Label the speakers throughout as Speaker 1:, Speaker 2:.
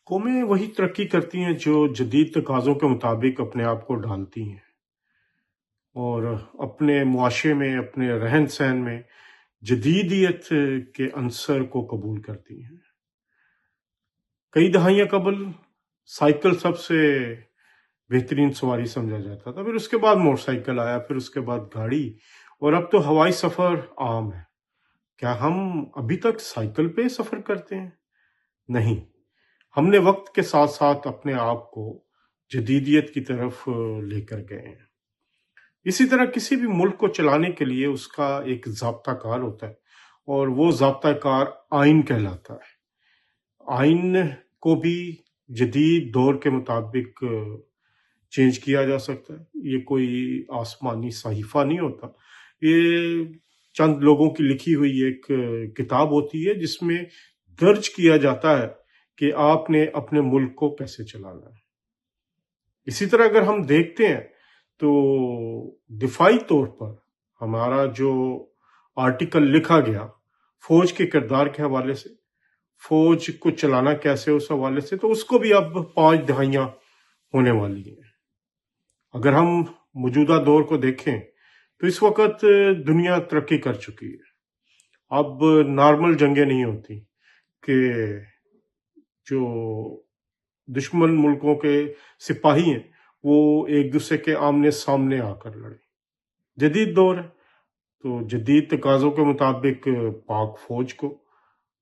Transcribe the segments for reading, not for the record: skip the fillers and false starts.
Speaker 1: قومیں وہی ترقی کرتی ہیں جو جدید تقاضوں کے مطابق اپنے آپ کو ڈھالتی ہیں اور اپنے معاشرے میں اپنے رہن سہن میں جدیدیت کے عنصر کو قبول کرتی ہیں۔ کئی دہائیاں قبل سائیکل سب سے بہترین سواری سمجھا جاتا تھا، پھر اس کے بعد موٹر سائیکل آیا، پھر اس کے بعد گاڑی، اور اب تو ہوائی سفر عام ہے۔ کیا ہم ابھی تک سائیکل پہ سفر کرتے ہیں؟ نہیں، ہم نے وقت کے ساتھ ساتھ اپنے آپ کو جدیدیت کی طرف لے کر گئے ہیں۔ اسی طرح کسی بھی ملک کو چلانے کے لیے اس کا ایک ضابطہ کار ہوتا ہے، اور وہ ضابطہ کار آئین کہلاتا ہے۔ آئین کو بھی جدید دور کے مطابق چینج کیا جا سکتا ہے۔ یہ کوئی آسمانی صحیفہ نہیں ہوتا، یہ چند لوگوں کی لکھی ہوئی ایک کتاب ہوتی ہے جس میں درج کیا جاتا ہے کہ آپ نے اپنے ملک کو کیسے چلانا ہے۔ اسی طرح اگر ہم دیکھتے ہیں تو دفاعی طور پر ہمارا جو آرٹیکل لکھا گیا فوج کے کردار کے حوالے سے، فوج کو چلانا کیسے اس حوالے سے، تو اس کو بھی اب 5 دہائیاں ہونے والی ہیں۔ اگر ہم موجودہ دور کو دیکھیں تو اس وقت دنیا ترقی کر چکی ہے۔ اب نارمل جنگیں نہیں ہوتی کہ جو دشمن ملکوں کے سپاہی ہیں وہ ایک دوسرے کے آمنے سامنے آ کر لڑیں۔ جدید دور ہے تو جدید تقاضوں کے مطابق پاک فوج کو،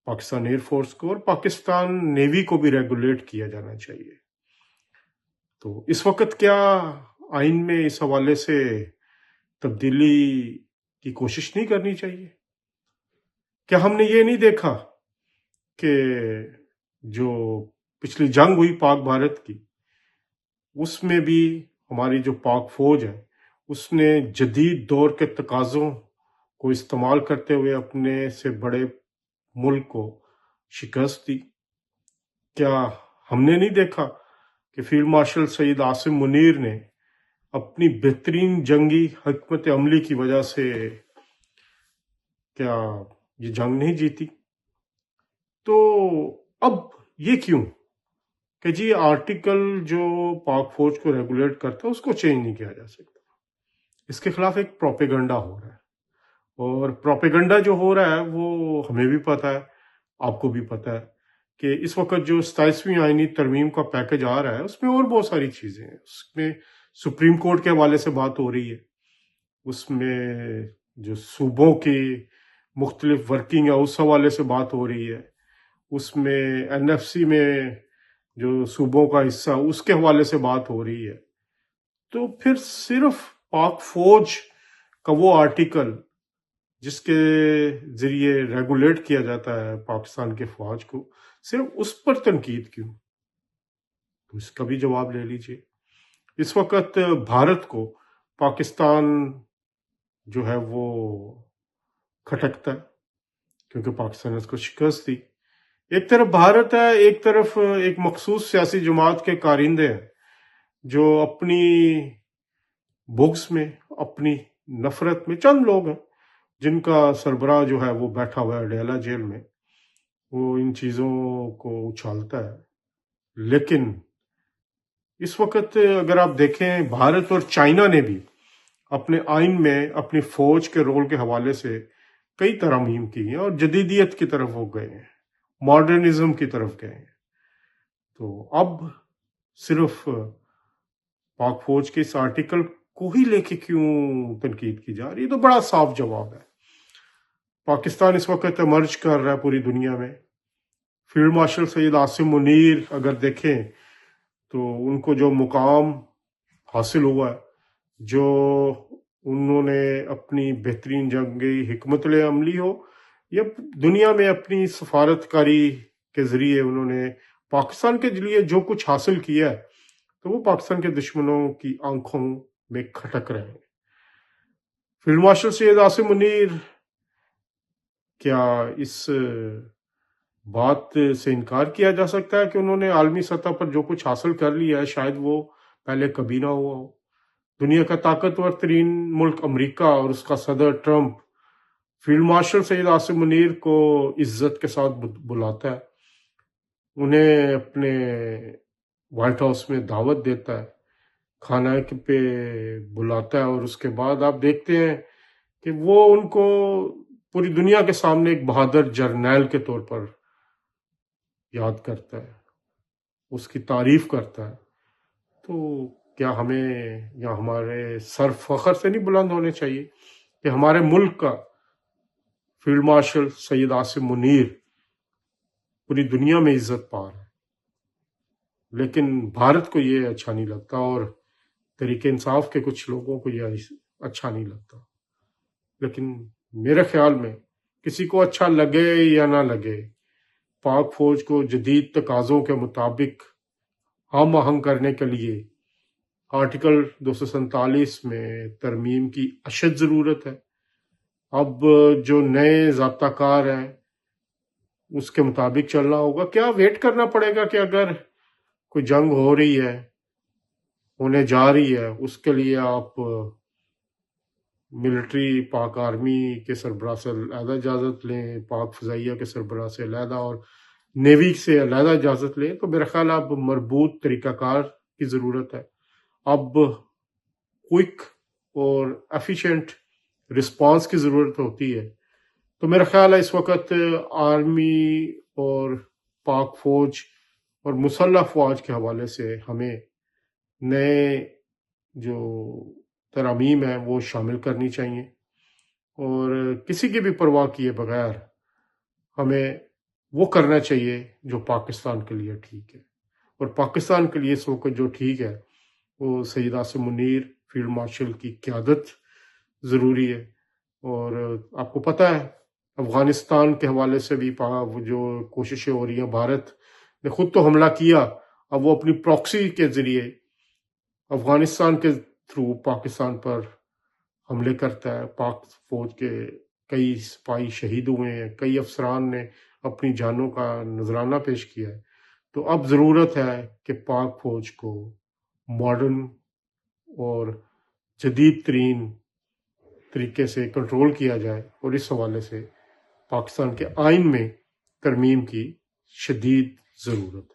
Speaker 1: پاکستان ایئر فورس کو اور پاکستان نیوی کو بھی ریگولیٹ کیا جانا چاہیے۔ تو اس وقت کیا آئین میں اس حوالے سے تبدیلی کی کوشش نہیں کرنی چاہیے؟ کیا ہم نے یہ نہیں دیکھا کہ جو پچھلی جنگ ہوئی پاک بھارت کی، اس میں بھی ہماری جو پاک فوج ہے اس نے جدید دور کے تقاضوں کو استعمال کرتے ہوئے اپنے سے بڑے ملک کو شکست دی؟ کیا ہم نے نہیں دیکھا کہ فیلڈ مارشل سید عاصم منیر نے اپنی بہترین جنگی حکمت عملی کی وجہ سے کیا یہ جنگ نہیں جیتی؟ تو اب یہ کیوں کہ جی آرٹیکل جو پاک فوج کو ریگولیٹ کرتا ہے اس کو چینج نہیں کیا جا سکتا؟ اس کے خلاف ایک پروپیگنڈا ہو رہا ہے، اور پروپیگنڈا جو ہو رہا ہے وہ ہمیں بھی پتہ ہے، آپ کو بھی پتہ ہے کہ اس وقت جو 27ویں آئینی ترمیم کا پیکج آ رہا ہے اس میں اور بہت ساری چیزیں ہیں۔ اس میں سپریم کورٹ کے حوالے سے بات ہو رہی ہے، اس میں جو صوبوں کی مختلف ورکنگ ہے اس حوالے سے بات ہو رہی ہے، اس میں NFC میں جو صوبوں کا حصہ اس کے حوالے سے بات ہو رہی ہے۔ تو پھر صرف پاک فوج کا وہ آرٹیکل جس کے ذریعے ریگولیٹ کیا جاتا ہے پاکستان کے فوج کو، صرف اس پر تنقید کیوں؟ تو اس کا بھی جواب لے لیجئے۔ اس وقت بھارت کو پاکستان جو ہے وہ کھٹکتا ہے کیونکہ پاکستان نے اس کو شکست دی۔ ایک طرف بھارت ہے، ایک طرف ایک مخصوص سیاسی جماعت کے کارندے ہیں جو اپنی بغض میں، اپنی نفرت میں، چند لوگ ہیں جن کا سربراہ جو ہے وہ بیٹھا ہوا ہے ڈیلا جیل میں، وہ ان چیزوں کو اچھالتا ہے۔ لیکن اس وقت اگر آپ دیکھیں بھارت اور چائنا نے بھی اپنے آئین میں اپنی فوج کے رول کے حوالے سے کئی ترامیم کی ہیں اور جدیدیت کی طرف وہ گئے ہیں، ماڈرنزم کی طرف گئے ہیں۔ تو اب صرف پاک فوج کے اس آرٹیکل کو ہی لے کے کیوں تنقید کی جا رہی ہے؟ تو بڑا صاف جواب ہے۔ پاکستان اس وقت ایمرج کر رہا ہے پوری دنیا میں۔ فیلڈ مارشل سید عاصم منیر اگر دیکھیں تو ان کو جو مقام حاصل ہوا ہے، جو انہوں نے اپنی بہترین جنگی حکمت عملی ہو یا دنیا میں اپنی سفارتکاری کے ذریعے انہوں نے پاکستان کے لیے جو کچھ حاصل کیا ہے، تو وہ پاکستان کے دشمنوں کی آنکھوں میں کھٹک رہے ہیں۔ فیلڈ مارشل سید عاصم منیر کیا اس بات سے انکار کیا جا سکتا ہے کہ انہوں نے عالمی سطح پر جو کچھ حاصل کر لیا ہے شاید وہ پہلے کبھی نہ ہوا ہو؟ دنیا کا طاقتور ترین ملک امریکہ اور اس کا صدر Trump field marshal Syed Asim Munir کو عزت کے ساتھ بلاتا ہے، انہیں اپنے وائٹ ہاؤس میں دعوت دیتا ہے، کھانا پہ بلاتا ہے، اور اس کے بعد آپ دیکھتے ہیں کہ وہ ان کو پوری دنیا کے سامنے ایک بہادر جرنیل کے طور پر یاد کرتا ہے، اس کی تعریف کرتا ہے۔ تو کیا ہمیں یا ہمارے سر فخر سے نہیں بلند ہونے چاہیے کہ ہمارے ملک کا فیلڈ مارشل سید عاصم منیر پوری دنیا میں عزت پا رہا ہے، لیکن بھارت کو یہ اچھا نہیں لگتا، اور تحریک انصاف کے کچھ لوگوں کو یہ اچھا نہیں لگتا۔ لیکن میرے خیال میں کسی کو اچھا لگے یا نہ لگے، پاک فوج کو جدید تقاضوں کے مطابق ہم آہنگ کرنے کے لیے آرٹیکل 247 میں ترمیم کی اشد ضرورت ہے۔ اب جو نئے ضابطہ کار ہیں اس کے مطابق چلنا ہوگا۔ کیا ویٹ کرنا پڑے گا کہ اگر کوئی جنگ ہو رہی ہے، ہونے جا رہی ہے، اس کے لیے آپ ملٹری پاک آرمی کے سربراہ سے علیحدہ اجازت لیں، پاک فضائیہ کے سربراہ سے علیحدہ، اور نیوی سے علیحدہ اجازت لیں؟ تو میرا خیال اب مربوط طریقہ کار کی ضرورت ہے۔ اب کوئک اور ایفیشینٹ رسپانس کی ضرورت ہوتی ہے۔ تو میرا خیال ہے اس وقت آرمی اور پاک فوج اور مسلح افواج کے حوالے سے ہمیں نئے جو ترامیم ہیں وہ شامل کرنی چاہیے، اور کسی کی بھی پرواہ کیے بغیر ہمیں وہ کرنا چاہیے جو پاکستان کے لیے ٹھیک ہے، اور پاکستان کے لیے اس وقت جو ٹھیک ہے وہ سید عاصم منیر فیلڈ مارشل کی قیادت ضروری ہے۔ اور آپ کو پتہ ہے افغانستان کے حوالے سے بھی جو کوششیں ہو رہی ہیں، بھارت نے خود تو حملہ کیا، اب وہ اپنی پراکسی کے ذریعے افغانستان کے تھرو پاکستان پر حملے کرتا ہے۔ پاک فوج کے کئی سپاہی شہید ہوئے ہیں، کئی افسران نے اپنی جانوں کا نذرانہ پیش کیا ہے۔ تو اب ضرورت ہے کہ پاک فوج کو ماڈرن اور جدید ترین طریقے سے کنٹرول کیا جائے، اور اس حوالے سے پاکستان کے آئین میں ترمیم کی شدید ضرورت ہے۔